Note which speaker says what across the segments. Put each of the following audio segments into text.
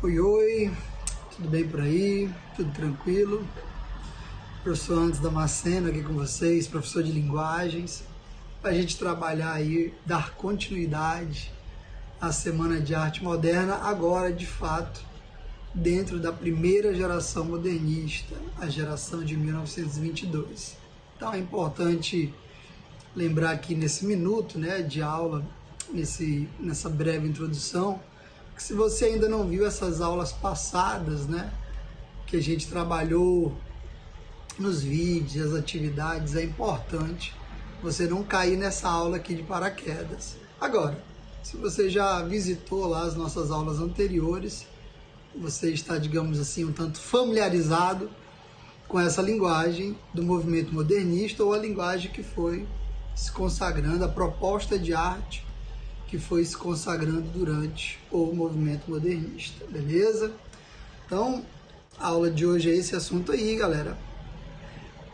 Speaker 1: Oi, oi, tudo bem por aí? Tudo tranquilo? Professor Antes Damasceno aqui com vocês, professor de linguagens, para a gente trabalhar aí, dar continuidade à Semana de Arte Moderna, agora de fato, dentro da primeira geração modernista, a geração de 1922. Então é importante lembrar aqui nesse minuto, né, de aula, nessa breve introdução, que se você ainda não viu essas aulas passadas, né, que a gente trabalhou nos vídeos, as atividades, é importante você não cair nessa aula aqui de paraquedas. Agora, se você já visitou lá as nossas aulas anteriores, você está, digamos assim, um tanto familiarizado com essa linguagem do movimento modernista, ou a linguagem que foi se consagrando, a proposta de arte que foi se consagrando durante o movimento modernista, beleza? Então, a aula de hoje é esse assunto aí, galera.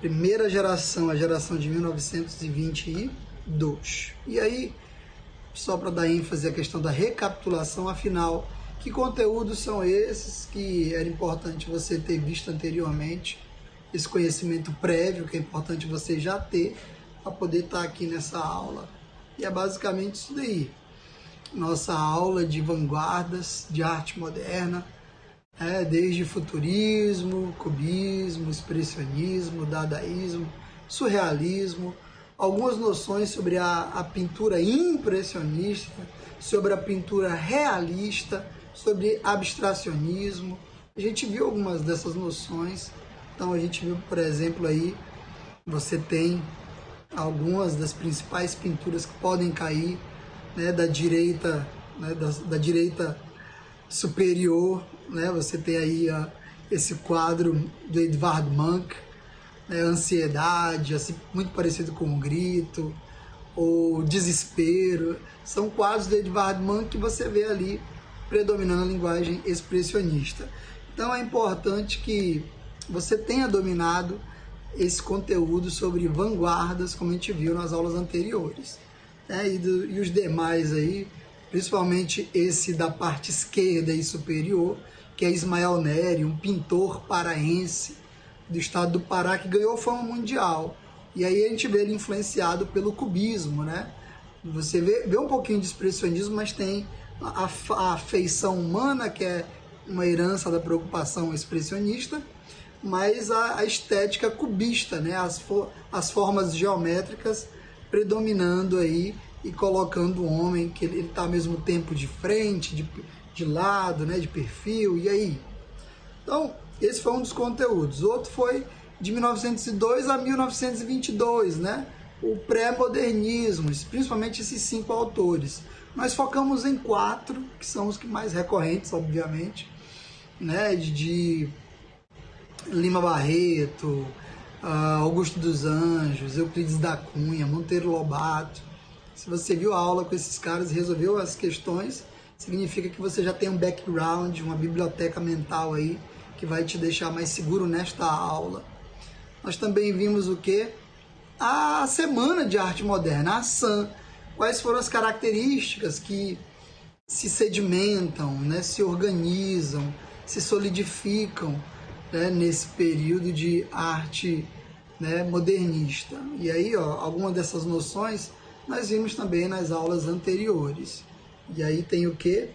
Speaker 1: Primeira geração, a geração de 1922. E aí, só para dar ênfase à questão da recapitulação, afinal, que conteúdos são esses que era importante você ter visto anteriormente, esse conhecimento prévio que é importante você já ter para poder estar aqui nessa aula. E é basicamente isso daí. Nossa aula de vanguardas de arte moderna, desde futurismo, cubismo, expressionismo, dadaísmo, surrealismo, algumas noções sobre a pintura impressionista, sobre a pintura realista, sobre abstracionismo. A gente viu algumas dessas noções. Então a gente viu, por exemplo, aí você tem algumas das principais pinturas que podem cair, né, da direita, né, da direita superior, né? Você tem aí esse quadro do Edvard Munch, né, Ansiedade, assim, muito parecido com o Grito, ou Desespero. São quadros do Edvard Munch que você vê ali predominando a linguagem expressionista. Então é importante que você tenha dominado esse conteúdo sobre vanguardas, como a gente viu nas aulas anteriores, né? E os demais aí, principalmente esse da parte esquerda e superior, que é Ismael Nery, um pintor paraense do estado do Pará, que ganhou fama mundial. E aí a gente vê ele influenciado pelo cubismo, né? Você vê um pouquinho de expressionismo, mas tem a feição humana, que é uma herança da preocupação expressionista, mas a estética cubista, né? As formas geométricas predominando aí e colocando o homem, que ele está ao mesmo tempo de frente, de lado, né? De perfil, e aí? Então, esse foi um dos conteúdos. Outro foi de 1902 a 1922, né? O pré-modernismo, principalmente esses 5 autores. Nós focamos em 4, que são os que mais recorrentes, obviamente, né? De Lima Barreto, Augusto dos Anjos, Euclides da Cunha, Monteiro Lobato. Se você viu a aula com esses caras e resolveu as questões, significa que você já tem um background, uma biblioteca mental aí, que vai te deixar mais seguro nesta aula. Nós também vimos o quê? A Semana de Arte Moderna, a SAM. Quais foram as características que se sedimentam, né, se organizam, se solidificam, né, nesse período de arte, né, modernista. E aí, algumas dessas noções nós vimos também nas aulas anteriores. E aí tem o quê?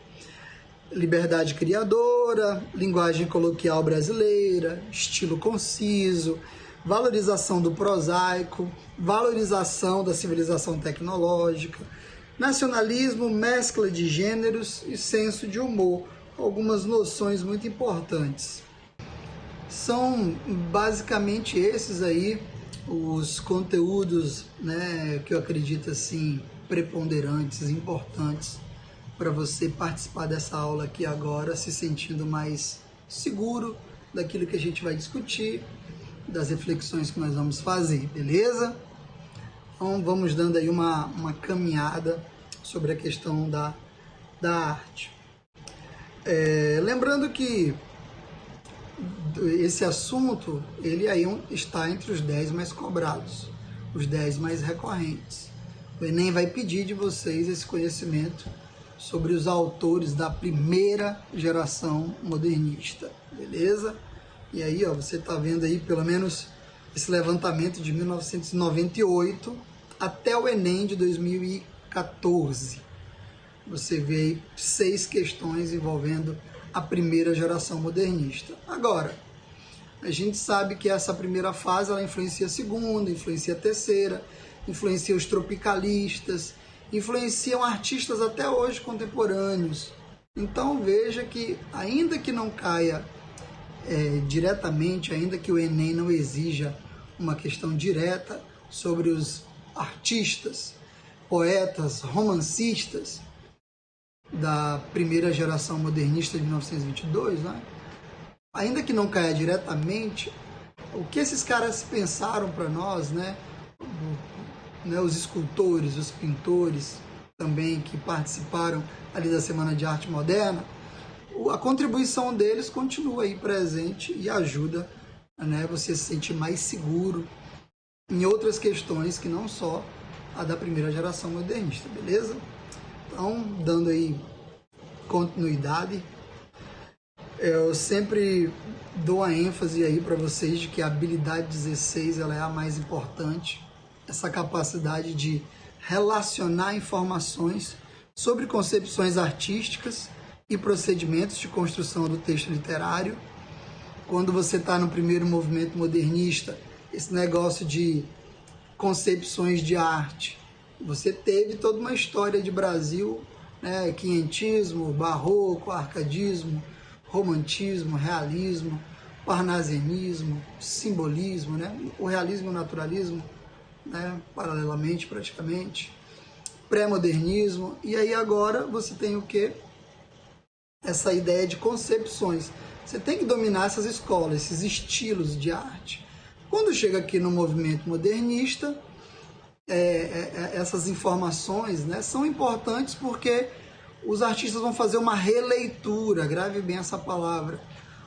Speaker 1: Liberdade criadora, linguagem coloquial brasileira, estilo conciso, valorização do prosaico, valorização da civilização tecnológica, nacionalismo, mescla de gêneros e senso de humor. Algumas noções muito importantes. São basicamente esses aí os conteúdos, né, que eu acredito assim preponderantes, importantes para você participar dessa aula aqui agora, se sentindo mais seguro daquilo que a gente vai discutir, das reflexões que nós vamos fazer, beleza? Então vamos dando aí uma caminhada sobre a questão da arte. Lembrando que esse assunto, ele aí está entre os 10 mais cobrados, os 10 mais recorrentes. O Enem vai pedir de vocês esse conhecimento sobre os autores da primeira geração modernista, beleza? E aí, ó, você tá vendo aí pelo menos esse levantamento de 1998 até o Enem de 2014. Você vê aí 6 questões envolvendo a primeira geração modernista. Agora, a gente sabe que essa primeira fase ela influencia a segunda, influencia a terceira, influencia os tropicalistas, influenciam artistas até hoje contemporâneos. Então veja que, ainda que não caia diretamente, ainda que o Enem não exija uma questão direta sobre os artistas, poetas, romancistas da primeira geração modernista de 1922, né? Ainda que não caia diretamente, o que esses caras pensaram para nós, né? Os escultores, os pintores também que participaram ali da Semana de Arte Moderna, a contribuição deles continua aí presente e ajuda, né, você se sentir mais seguro em outras questões que não só a da primeira geração modernista, beleza? Então, dando aí continuidade, eu sempre dou a ênfase aí para vocês de que a habilidade 16 ela é a mais importante, essa capacidade de relacionar informações sobre concepções artísticas e procedimentos de construção do texto literário. Quando você está no primeiro movimento modernista, esse negócio de concepções de arte, você teve toda uma história de Brasil, né, quinhentismo, barroco, arcadismo, romantismo, realismo, parnasianismo, simbolismo, né, o realismo e o naturalismo, né, paralelamente praticamente, pré-modernismo, e aí agora você tem o quê? Essa ideia de concepções. Você tem que dominar essas escolas, esses estilos de arte. Quando chega aqui no movimento modernista, essas informações, né, são importantes porque os artistas vão fazer uma releitura, grave bem essa palavra.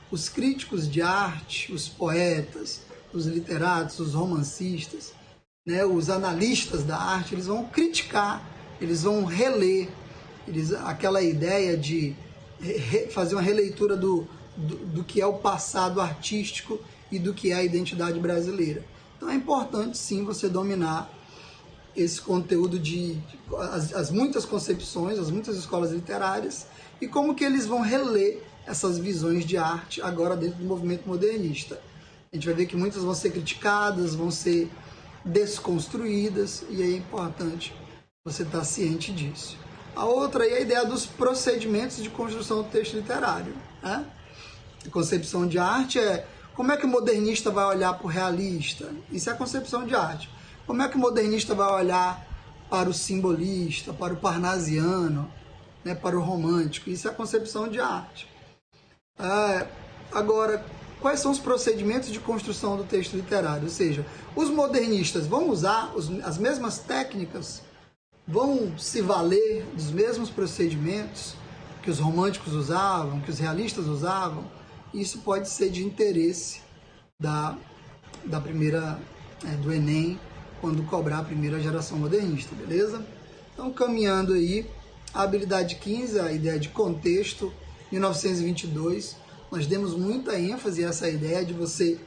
Speaker 1: Os críticos de arte, os poetas, os literatos, os romancistas, né, os analistas da arte, eles vão criticar, eles vão reler, aquela ideia de fazer uma releitura do que é o passado artístico e do que é a identidade brasileira. Então é importante sim você dominar esse conteúdo as muitas concepções, as muitas escolas literárias e como que eles vão reler essas visões de arte agora dentro do movimento modernista. A gente vai ver que muitas vão ser criticadas, vão ser desconstruídas e é importante você estar ciente disso. A outra é a ideia dos procedimentos de construção do texto literário, né? A concepção de arte é como é que o modernista vai olhar para o realista? Isso é a concepção de arte. Como é que o modernista vai olhar para o simbolista, para o parnasiano, né, para o romântico? Isso é a concepção de arte. Agora, quais são os procedimentos de construção do texto literário? Ou seja, os modernistas vão usar as mesmas técnicas, vão se valer dos mesmos procedimentos que os românticos usavam, que os realistas usavam. Isso pode ser de interesse da primeira, do Enem, quando cobrar a primeira geração modernista, beleza? Então, caminhando aí, a habilidade 15, a ideia de contexto, 1922, nós demos muita ênfase a essa ideia de você,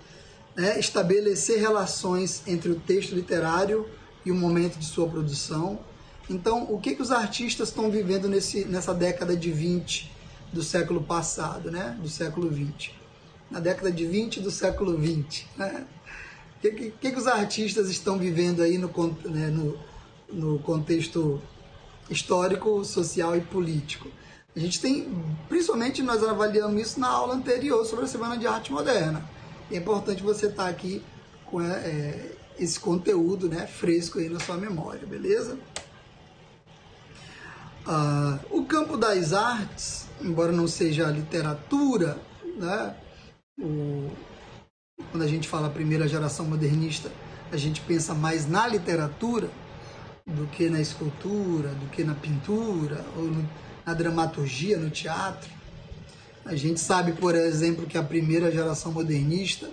Speaker 1: né, estabelecer relações entre o texto literário e o momento de sua produção. Então, o que os artistas estão vivendo nessa década de 20 do século passado, né? Do século 20? Na década de 20 do século 20, né? O que os artistas estão vivendo aí no contexto histórico, social e político? A gente tem, principalmente nós avaliamos isso na aula anterior sobre a Semana de Arte Moderna. É importante você estar aqui com esse conteúdo, né, fresco aí na sua memória, beleza? O campo das artes, embora não seja a literatura, né, quando a gente fala primeira geração modernista, a gente pensa mais na literatura do que na escultura, do que na pintura, ou na dramaturgia, no teatro. A gente sabe, por exemplo, que a primeira geração modernista,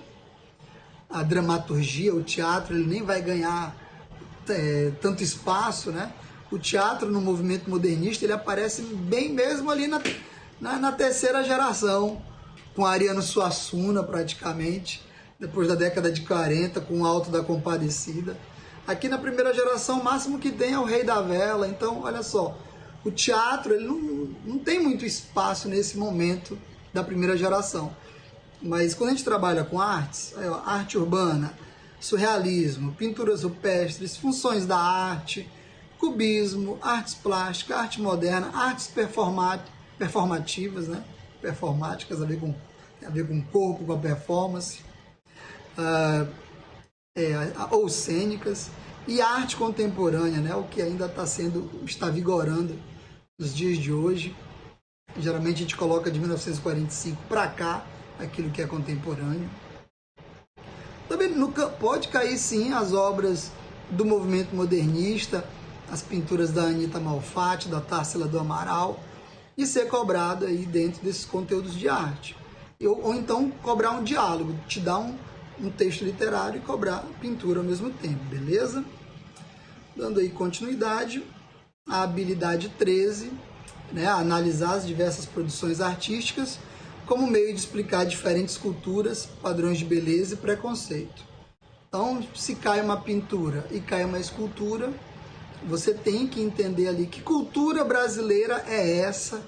Speaker 1: a dramaturgia, o teatro, ele nem vai ganhar tanto espaço, né? O teatro no movimento modernista, ele aparece bem mesmo ali na terceira geração, com Ariano Suassuna praticamente, depois da década de 40, com o Alto da Compadecida. Aqui na primeira geração, o máximo que tem é o Rei da Vela. Então, olha só, o teatro ele não tem muito espaço nesse momento da primeira geração. Mas quando a gente trabalha com artes, arte urbana, surrealismo, pinturas rupestres, funções da arte, cubismo, artes plásticas, arte moderna, artes performativas, né? Performáticas, tem a ver com o corpo, com a performance, ou cênicas, e a arte contemporânea, né? O que ainda está vigorando nos dias de hoje. Geralmente a gente coloca de 1945 para cá aquilo que é contemporâneo. Também pode cair sim as obras do movimento modernista, as pinturas da Anita Malfatti, da Tarsila do Amaral, e ser cobrado aí dentro desses conteúdos de arte. Ou então cobrar um diálogo, te dar um texto literário e cobrar pintura ao mesmo tempo, beleza? Dando aí continuidade, a habilidade 13, né, analisar as diversas produções artísticas como meio de explicar diferentes culturas, padrões de beleza e preconceito. Então, se cai uma pintura e cai uma escultura, você tem que entender ali que cultura brasileira é essa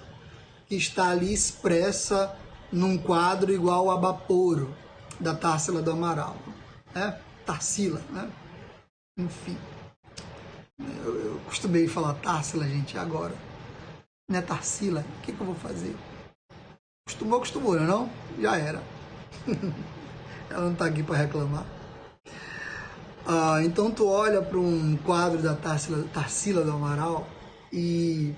Speaker 1: que está ali expressa num quadro igual a Baporo, da Tarsila do Amaral. Tarsila, né? Enfim. Eu costumei falar Tarsila, gente, agora. Não é Tarsila? O que eu vou fazer? Acostumou, não? Já era. Ela não está aqui para reclamar. Então tu olha para um quadro da Tarsila do Amaral e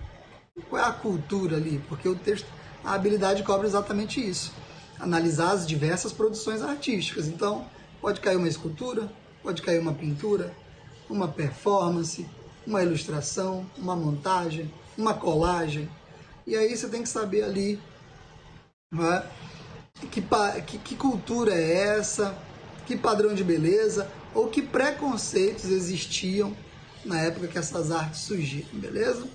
Speaker 1: qual é a cultura ali? Porque o texto, a habilidade cobra exatamente isso. Analisar as diversas produções artísticas. Então, pode cair uma escultura, pode cair uma pintura, uma performance, uma ilustração, uma montagem, uma colagem. E aí você tem que saber ali, né, que cultura é essa, que padrão de beleza ou que preconceitos existiam na época que essas artes surgiram, beleza?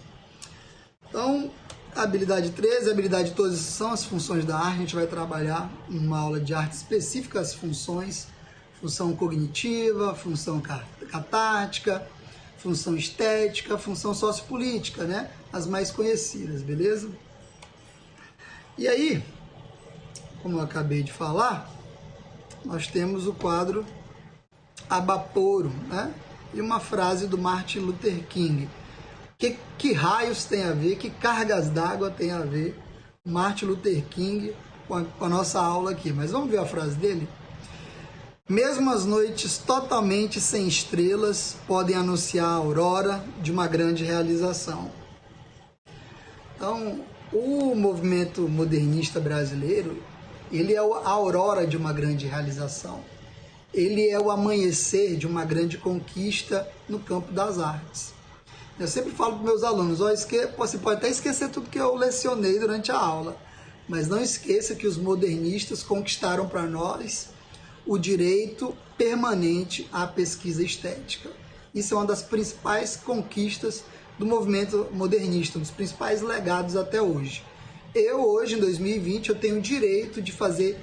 Speaker 1: Então, a habilidade 13, a habilidade 12 são as funções da arte. A gente vai trabalhar em uma aula de arte específica as funções, função cognitiva, função catártica, função estética, função sociopolítica, né? As mais conhecidas, beleza? E aí, como eu acabei de falar, nós temos o quadro Abaporo, né? E uma frase do Martin Luther King. Que raios tem a ver, que cargas d'água tem a ver Martin Luther King com a nossa aula aqui? Mas vamos ver a frase dele? Mesmo as noites totalmente sem estrelas podem anunciar a aurora de uma grande realização. Então, o movimento modernista brasileiro, ele é a aurora de uma grande realização. Ele é o amanhecer de uma grande conquista no campo das artes. Eu sempre falo para meus alunos, você pode até esquecer tudo que eu lecionei durante a aula, mas não esqueça que os modernistas conquistaram para nós o direito permanente à pesquisa estética. Isso é uma das principais conquistas do movimento modernista, um dos principais legados até hoje. Hoje, em 2020, eu tenho o direito de fazer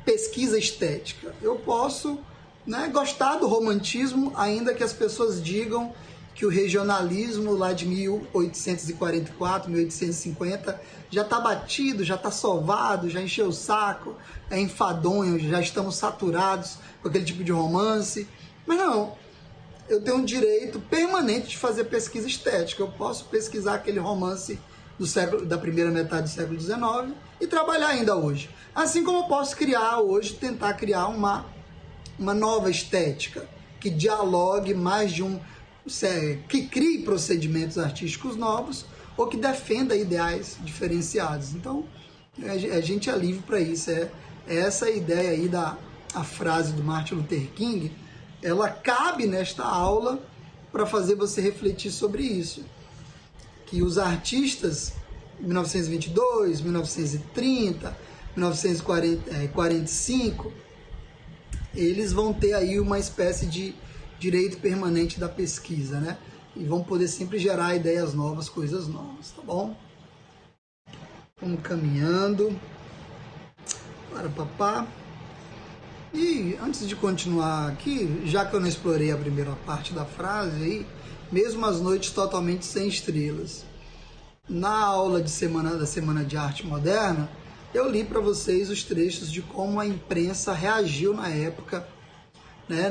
Speaker 1: pesquisa estética. Eu posso, né, gostar do romantismo, ainda que as pessoas digam que o regionalismo lá de 1844, 1850 já está batido, já está sovado, já encheu o saco, é enfadonho, já estamos saturados com aquele tipo de romance. Mas não, eu tenho um direito permanente de fazer pesquisa estética. Eu posso pesquisar aquele romance da primeira metade do século XIX e trabalhar ainda hoje. Assim como eu posso tentar criar uma nova estética que dialogue mais de que crie procedimentos artísticos novos ou que defenda ideais diferenciados. Então, a gente é livre para isso. Essa ideia aí a frase do Martin Luther King, ela cabe nesta aula para fazer você refletir sobre isso. Que os artistas, 1922, 1930, 1945, eles vão ter aí uma espécie de direito permanente da pesquisa, né? e vão poder sempre gerar ideias novas, coisas novas, tá bom? Vamos caminhando. Para papá. E antes de continuar aqui, já que eu não explorei a primeira parte da frase aí, mesmo as noites totalmente sem estrelas. Na aula da Semana de Arte Moderna, eu li para vocês os trechos de como a imprensa reagiu na época, né,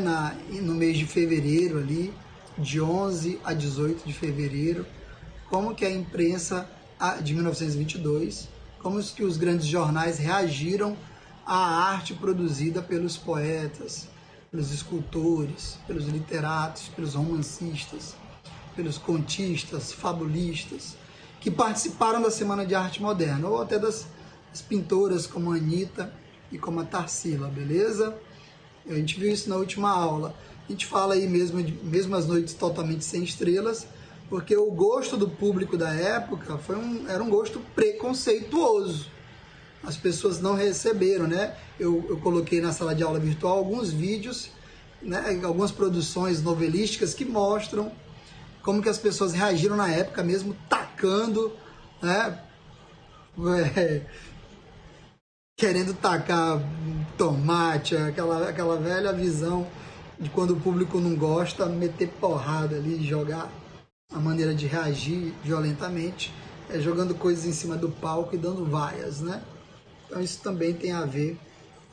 Speaker 1: no mês de fevereiro ali, de 11 a 18 de fevereiro, como que a imprensa de 1922, como que os grandes jornais reagiram à arte produzida pelos poetas, pelos escultores, pelos literatos, pelos romancistas, pelos contistas, fabulistas, que participaram da Semana de Arte Moderna, ou até das pintoras como a Anitta e como a Tarsila, beleza? A gente viu isso na última aula. A gente fala aí mesmo as noites totalmente sem estrelas, porque o gosto do público da época era um gosto preconceituoso. As pessoas não receberam, né? Eu coloquei na sala de aula virtual alguns vídeos, né, algumas produções novelísticas que mostram como que as pessoas reagiram na época, mesmo tacando, né, querendo tacar tomate, aquela velha visão de quando o público não gosta, meter porrada ali, jogar a maneira de reagir violentamente, jogando coisas em cima do palco e dando vaias, né? Então isso também tem a ver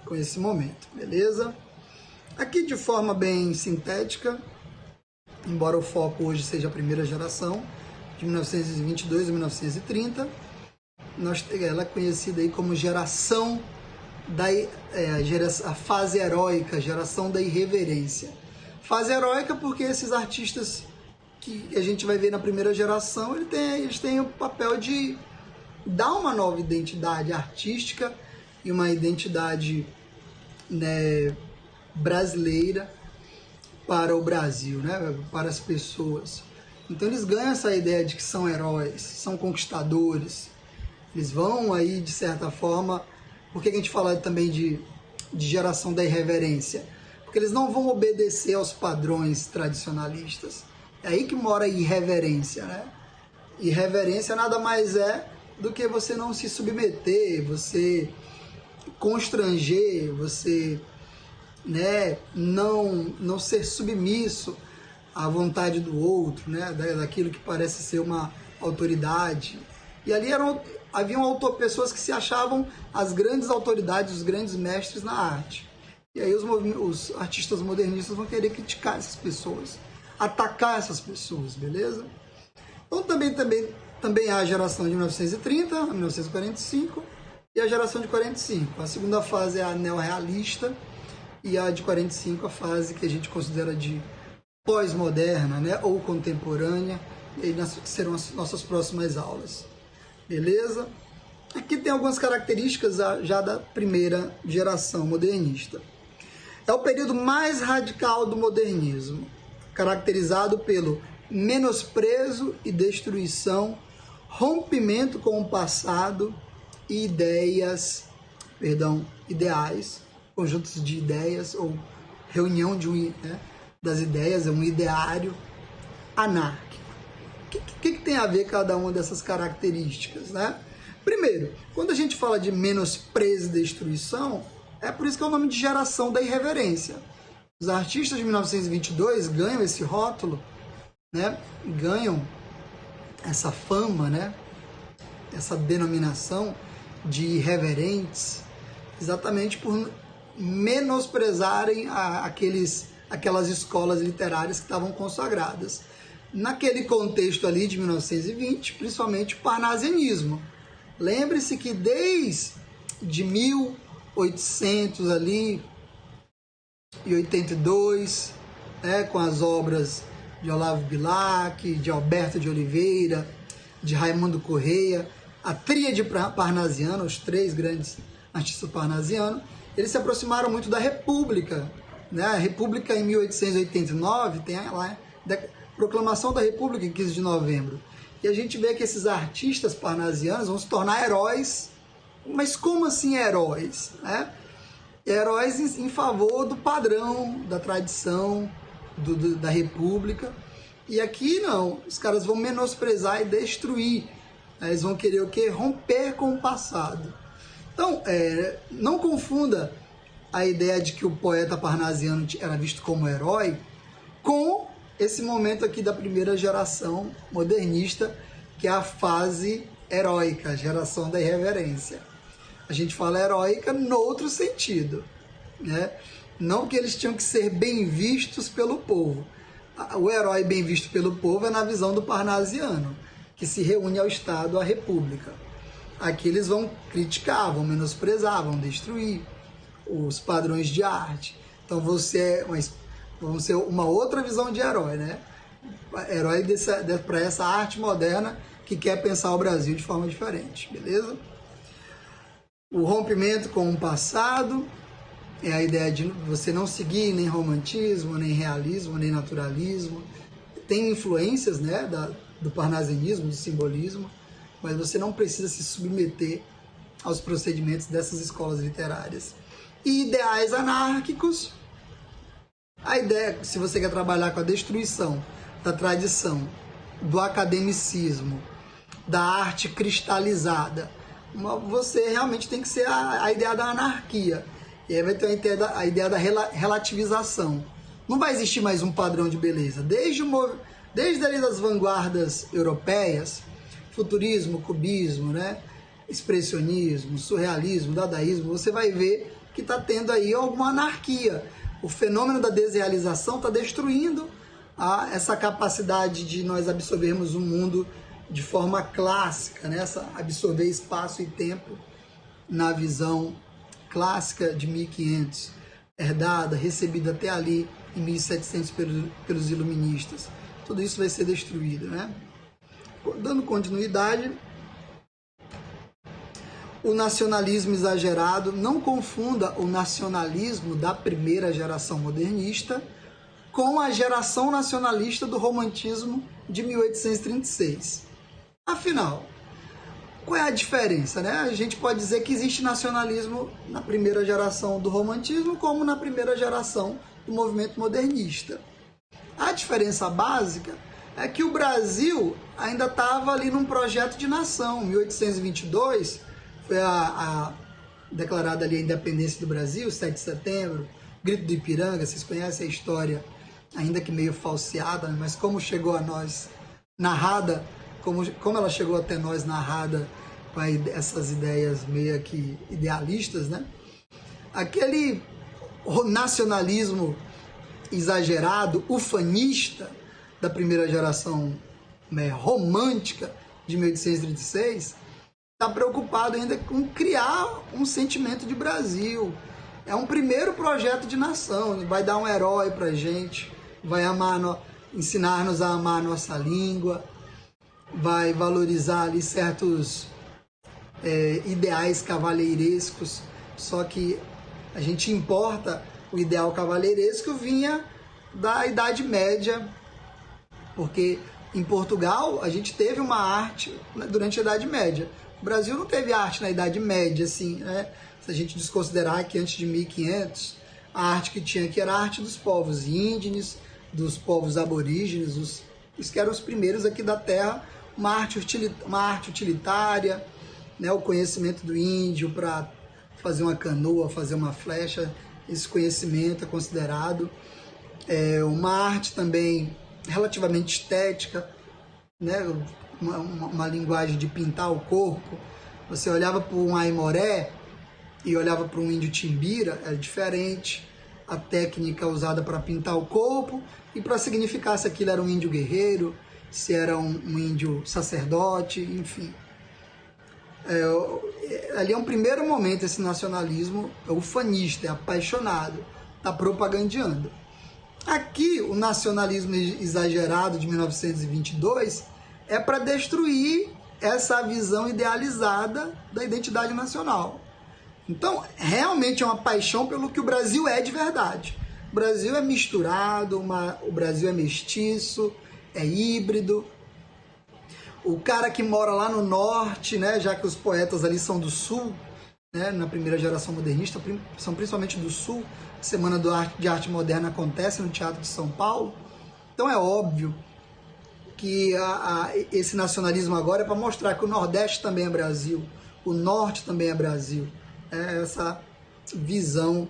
Speaker 1: com esse momento, beleza? Aqui de forma bem sintética, embora o foco hoje seja a primeira geração, de 1922 a 1930, ela é conhecida aí como geração a fase heróica, geração da irreverência. Fase heróica porque esses artistas que a gente vai ver na primeira geração, eles têm o papel de dar uma nova identidade artística e uma identidade, né, brasileira para o Brasil, né, para as pessoas. Então eles ganham essa ideia de que são heróis, são conquistadores. Eles vão aí, de certa forma... Por que a gente fala também de geração da irreverência? Porque eles não vão obedecer aos padrões tradicionalistas. É aí que mora a irreverência, né? Irreverência nada mais é do que você não se submeter, você constranger, você, né, não ser submisso à vontade do outro, né, daquilo que parece ser uma autoridade. E ali haviam pessoas que se achavam as grandes autoridades, os grandes mestres na arte. E aí os artistas modernistas vão querer criticar essas pessoas, atacar essas pessoas, beleza? Então também há a geração de 1930 a 1945 e a geração de 45. A segunda fase é a neorrealista e a de 45 a fase que a gente considera de pós-moderna, né, ou contemporânea. E aí serão as nossas próximas aulas. Beleza? Aqui tem algumas características já da primeira geração modernista. É o período mais radical do modernismo, caracterizado pelo menosprezo e destruição, rompimento com o passado e ideais, conjuntos de ideias ou reunião das ideias, é um ideário anárquico. O que tem a ver cada uma dessas características, né? Primeiro, quando a gente fala de menosprezo e destruição, é por isso que é o nome de geração da irreverência. Os artistas de 1922 ganham esse rótulo, né? Ganham essa fama, né? Essa denominação de irreverentes, exatamente por menosprezarem aquelas escolas literárias que estavam consagradas. Naquele contexto ali de 1920, principalmente o parnasianismo. Lembre-se que desde 1800 ali, e 82, né, com as obras de Olavo Bilac, de Alberto de Oliveira, de Raimundo Correia, a tríade parnasiana, os três grandes artistas parnasianos, eles se aproximaram muito da República, né? A República em 1889 tem lá Proclamação da República em 15 de novembro. E a gente vê que esses artistas parnasianos vão se tornar heróis. Mas como assim heróis? Né? Heróis em favor do padrão, da tradição da República. E aqui não, os caras vão menosprezar e destruir. Eles vão querer o quê? Romper com o passado. Então, não confunda a ideia de que o poeta parnasiano era visto como herói com esse momento aqui da primeira geração modernista, que é a fase heróica, a geração da irreverência. A gente fala heróica no outro sentido, né? Não que eles tinham que ser bem vistos pelo povo. O herói bem visto pelo povo é na visão do parnasiano, que se reúne ao Estado, à República. Aqui eles vão criticar, vão menosprezar, vão destruir os padrões de arte. Então vão ser uma outra visão de herói, né? Herói para essa arte moderna que quer pensar o Brasil de forma diferente, beleza? O rompimento com o passado é a ideia de você não seguir nem romantismo, nem realismo, nem naturalismo. Tem influências, né, do parnasianismo, do simbolismo, mas você não precisa se submeter aos procedimentos dessas escolas literárias. E ideais anárquicos, a ideia, se você quer trabalhar com a destruição da tradição, do academicismo, da arte cristalizada, você realmente tem que ser a ideia da anarquia. E aí vai ter a ideia da relativização. Não vai existir mais um padrão de beleza. Desde ali das vanguardas europeias, futurismo, cubismo, né? Expressionismo, surrealismo, dadaísmo, você vai ver que está tendo aí alguma anarquia. O fenômeno da desrealização está destruindo essa capacidade de nós absorvermos o mundo de forma clássica, né? Absorver espaço e tempo na visão clássica de 1500, herdada, recebida até ali em 1700 pelos iluministas. Tudo isso vai ser destruído, né? Dando continuidade, o nacionalismo exagerado, não confunda o nacionalismo da primeira geração modernista com a geração nacionalista do romantismo de 1836. Afinal, qual é a diferença, né? A gente pode dizer que existe nacionalismo na primeira geração do romantismo como na primeira geração do movimento modernista. A diferença básica é que o Brasil ainda estava ali num projeto de nação. Em 1822 foi declarada ali a independência do Brasil, 7 de setembro, Grito do Ipiranga, vocês conhecem a história, ainda que meio falseada, mas como chegou a nós narrada, como ela chegou até nós narrada com essas ideias meio que idealistas, né? Aquele nacionalismo exagerado, ufanista, da primeira geração, né, romântica de 1836, está preocupado ainda com criar um sentimento de Brasil. É um primeiro projeto de nação, vai dar um herói para a gente, vai ensinar-nos a amar a nossa língua, vai valorizar ali certos ideais cavalheirescos, só que a gente importa o ideal cavalheiresco vinha da Idade Média, porque em Portugal a gente teve uma arte durante a Idade Média. O Brasil não teve arte na Idade Média, assim, né? Se a gente desconsiderar que antes de 1500, a arte que tinha aqui era a arte dos povos indígenas, dos povos aborígenes, os que eram os primeiros aqui da Terra, uma arte utilitária, né? O conhecimento do índio para fazer uma canoa, fazer uma flecha, esse conhecimento é considerado. Uma arte também relativamente estética, né? Uma linguagem de pintar o corpo. Você olhava para um Aimoré e olhava para um índio Timbira, era diferente a técnica usada para pintar o corpo e para significar se aquilo era um índio guerreiro, se era um índio sacerdote, enfim. Ali é um primeiro momento, esse nacionalismo é ufanista, é apaixonado, está propagandeando. Aqui, o nacionalismo exagerado de 1922 é para destruir essa visão idealizada da identidade nacional. Então, realmente é uma paixão pelo que o Brasil é de verdade. O Brasil é misturado, o Brasil é mestiço, é híbrido. O cara que mora lá no norte, né, já que os poetas ali são do sul, né, na primeira geração modernista, são principalmente do sul, a Semana de Arte Moderna acontece no Teatro de São Paulo. Então é óbvio que esse nacionalismo agora é para mostrar que o Nordeste também é Brasil, o Norte também é Brasil. É essa visão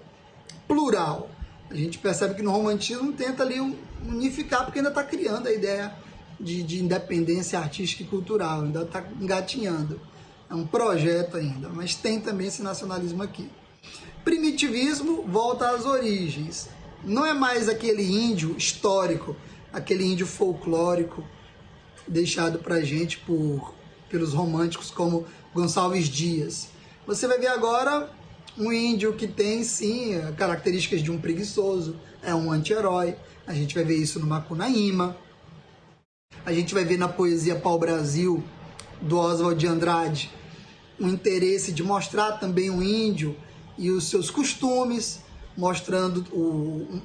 Speaker 1: plural. A gente percebe que no romantismo tenta ali unificar, porque ainda está criando a ideia de independência artística e cultural, ainda está engatinhando. É um projeto ainda, mas tem também esse nacionalismo aqui. Primitivismo volta às origens. Não é mais aquele índio histórico, aquele índio folclórico deixado pra gente pelos românticos como Gonçalves Dias. Você vai ver agora um índio que tem, sim, características de um preguiçoso, é um anti-herói. A gente vai ver isso no Macunaíma. A gente vai ver na poesia Pau-Brasil, do Oswald de Andrade, um interesse de mostrar também o índio e os seus costumes, mostrando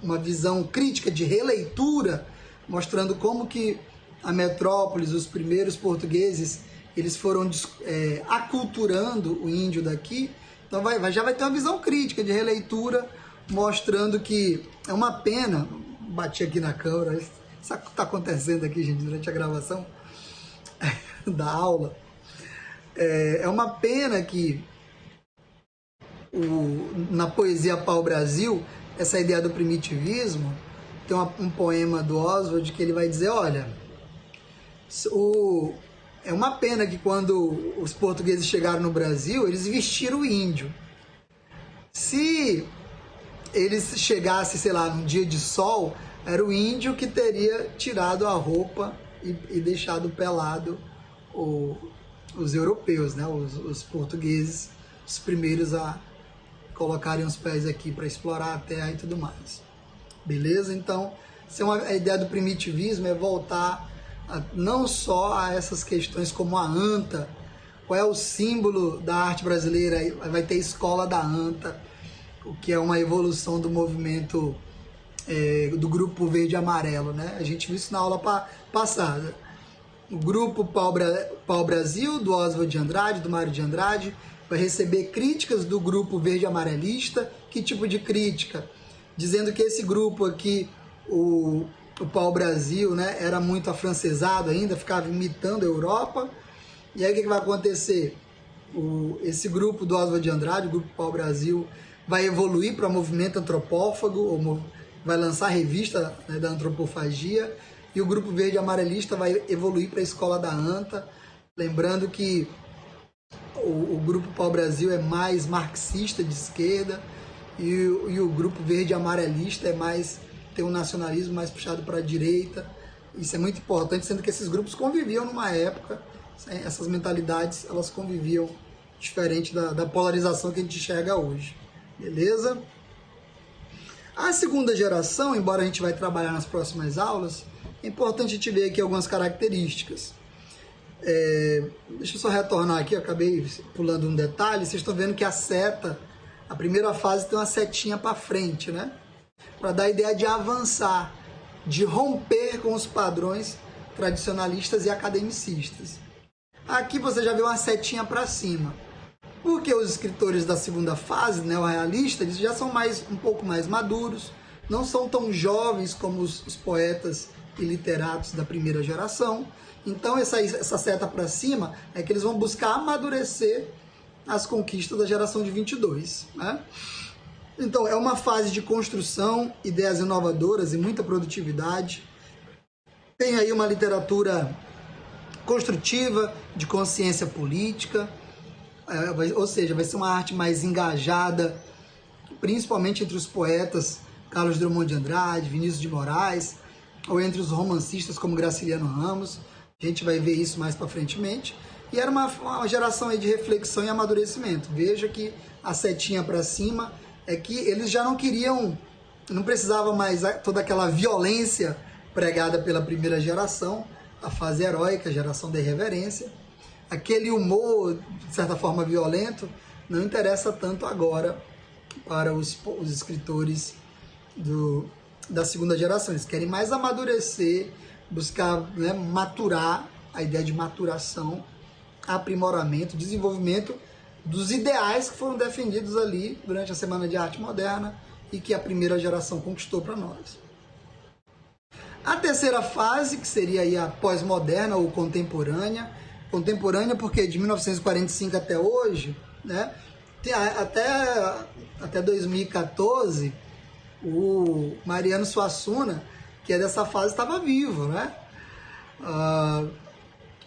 Speaker 1: uma visão crítica de releitura, mostrando como que a metrópolis, os primeiros portugueses, eles foram aculturando o índio daqui. Então já vai ter uma visão crítica de releitura, mostrando que é uma pena, bati aqui na câmera, isso está acontecendo aqui, gente, durante a gravação da aula, é uma pena que na poesia Pau-Brasil, essa ideia do primitivismo, tem um poema do Oswald que ele vai dizer, olha, é uma pena que quando os portugueses chegaram no Brasil, eles vestiram o índio. Se eles chegassem, sei lá, num dia de sol, era o índio que teria tirado a roupa e deixado pelado os europeus, né? Os portugueses, os primeiros a colocarem os pés aqui para explorar a terra e tudo mais. Beleza? Então, a ideia do primitivismo é voltar não só a essas questões como a anta, qual é o símbolo da arte brasileira, vai ter a escola da anta, o que é uma evolução do movimento do grupo verde e amarelo, né? A gente viu isso na aula passada. O grupo Pau-Brasil, do Oswald de Andrade, do Mário de Andrade, vai receber críticas do grupo verde amarelista. Que tipo de crítica? Dizendo que esse grupo aqui, o Pau-Brasil, né, era muito afrancesado ainda, ficava imitando a Europa. E aí o que vai acontecer? Esse grupo do Oswald de Andrade, o grupo Pau-Brasil, vai evoluir para movimento antropófago, vai lançar a revista, né, da antropofagia, e o grupo verde amarelista vai evoluir para a escola da anta, lembrando que o grupo Pau-Brasil é mais marxista de esquerda e o grupo verde amarelista tem um nacionalismo mais puxado para a direita. Isso é muito importante, sendo que esses grupos conviviam numa época, essas mentalidades elas conviviam diferente da polarização que a gente enxerga hoje. Beleza? A segunda geração, embora a gente vai trabalhar nas próximas aulas, é importante a gente ver aqui algumas características. Deixa eu só retornar aqui, eu acabei pulando um detalhe. Vocês estão vendo que a seta, a primeira fase tem uma setinha para frente, né? Para dar a ideia de avançar, de romper com os padrões tradicionalistas e academicistas. Aqui você já vê uma setinha para cima. Porque os escritores da segunda fase, neorrealista, eles já são um pouco mais maduros, não são tão jovens como os poetas e literatos da primeira geração. Então essa seta para cima é que eles vão buscar amadurecer as conquistas da geração de 22, né? Então é uma fase de construção, ideias inovadoras e muita produtividade. Tem aí uma literatura construtiva, de consciência política, ou seja, vai ser uma arte mais engajada, principalmente entre os poetas Carlos Drummond de Andrade, Vinícius de Moraes, ou entre os romancistas como Graciliano Ramos. A gente vai ver isso mais para frente. E era uma geração aí de reflexão e amadurecimento. Veja que a setinha para cima é que eles já não precisavam mais toda aquela violência pregada pela primeira geração, a fase heróica, a geração da irreverência. Aquele humor, de certa forma, violento, não interessa tanto agora para os escritores da segunda geração. Eles querem mais amadurecer, buscar, né, maturar, a ideia de maturação, aprimoramento, desenvolvimento dos ideais que foram defendidos ali durante a Semana de Arte Moderna e que a primeira geração conquistou para nós. A terceira fase, que seria aí a pós-moderna ou contemporânea, porque de 1945 até hoje, né, até 2014, o Mariano Suassuna, que é dessa fase, estava vivo, né?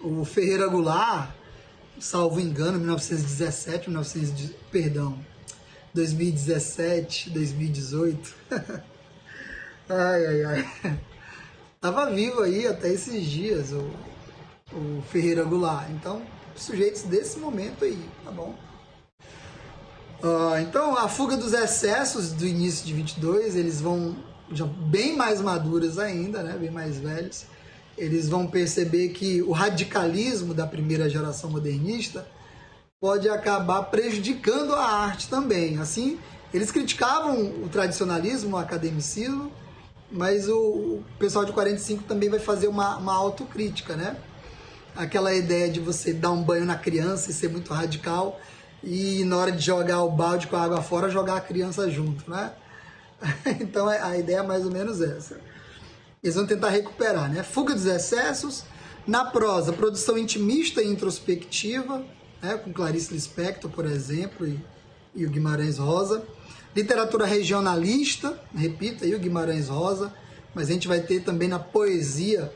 Speaker 1: O Ferreira Goulart, salvo engano, 2017, 2018. Ai. Tava vivo aí até esses dias, o Ferreira Goulart. Então, sujeitos desse momento aí, tá bom? Então, a fuga dos excessos do início de 22, eles vão já bem mais maduros ainda, né? Bem mais velhos. Eles vão perceber que o radicalismo da primeira geração modernista pode acabar prejudicando a arte também. Assim, eles criticavam o tradicionalismo, o academicismo, mas o pessoal de 45 também vai fazer uma autocrítica, né? Aquela ideia de você dar um banho na criança e ser muito radical e na hora de jogar o balde com a água fora, jogar a criança junto, né? Então a ideia é mais ou menos essa. Eles vão tentar recuperar, né? Fuga dos excessos. Na prosa, produção intimista e introspectiva, né? Com Clarice Lispector, por exemplo, e o Guimarães Rosa. Literatura regionalista, repita aí o Guimarães Rosa, mas a gente vai ter também na poesia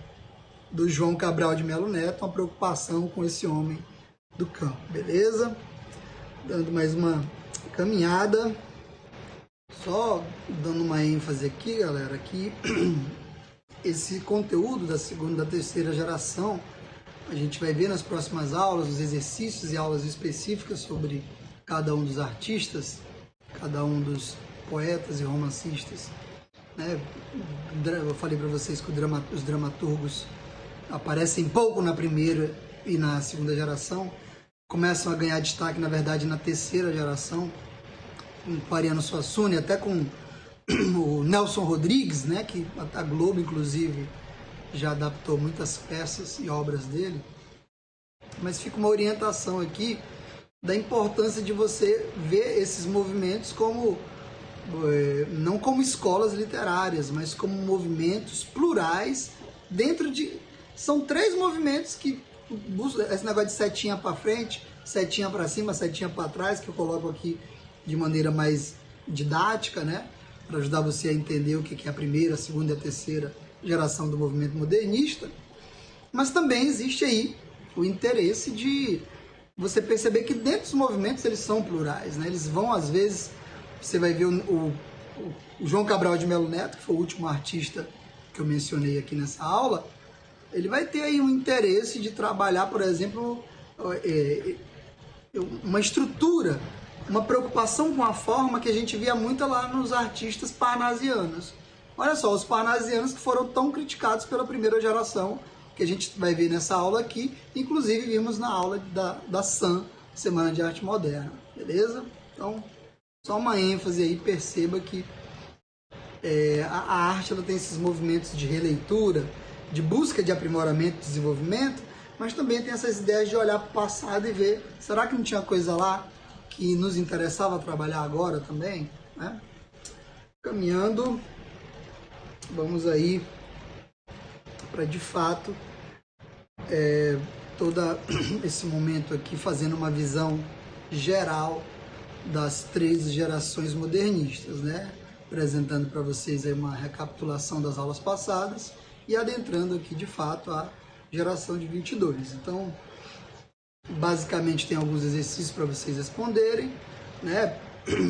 Speaker 1: do João Cabral de Melo Neto uma preocupação com esse homem do campo, beleza? Dando mais uma caminhada, só dando uma ênfase aqui, galera, que esse conteúdo da segunda e da terceira geração, a gente vai ver nas próximas aulas, os exercícios e aulas específicas sobre cada um dos artistas, cada um dos poetas e romancistas, né? Eu falei para vocês que os dramaturgos aparecem pouco na primeira e na segunda geração, começam a ganhar destaque, na verdade, na terceira geração, com o Ariano Suassuna e até com o Nelson Rodrigues, né? Que a Globo, inclusive, já adaptou muitas peças e obras dele. Mas fica uma orientação aqui da importância de você ver esses movimentos como, não como escolas literárias, mas como movimentos plurais dentro de... São 3 movimentos que buscam esse negócio de setinha para frente, setinha para cima, setinha para trás, que eu coloco aqui de maneira mais didática, né? Para ajudar você a entender o que é a primeira, a segunda e a terceira geração do movimento modernista. Mas também existe aí o interesse de você perceber que dentro dos movimentos eles são plurais, né? Eles vão, às vezes, você vai ver o João Cabral de Melo Neto, que foi o último artista que eu mencionei aqui nessa aula, ele vai ter aí um interesse de trabalhar, por exemplo, uma estrutura, uma preocupação com a forma que a gente via muito lá nos artistas parnasianos. Olha só, os parnasianos que foram tão criticados pela primeira geração, que a gente vai ver nessa aula aqui, inclusive vimos na aula da SAM, Semana de Arte Moderna, beleza? Então, só uma ênfase aí, perceba que a arte ela tem esses movimentos de releitura, de busca de aprimoramento e desenvolvimento, mas também tem essas ideias de olhar para o passado e ver, será que não tinha coisa lá que nos interessava trabalhar agora também, né? Caminhando, vamos aí para de fato todo esse momento aqui fazendo uma visão geral das 3 gerações modernistas, né? Apresentando para vocês aí uma recapitulação das aulas passadas e adentrando aqui de fato a geração de 22. Então, basicamente tem alguns exercícios para vocês responderem, né?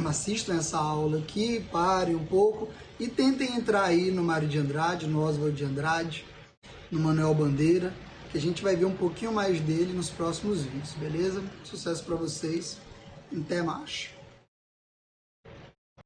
Speaker 1: Assistam essa aula aqui, parem um pouco e tentem entrar aí no Mário de Andrade, no Oswald de Andrade, no Manuel Bandeira, que a gente vai ver um pouquinho mais dele nos próximos vídeos, beleza? Sucesso para vocês, até mais!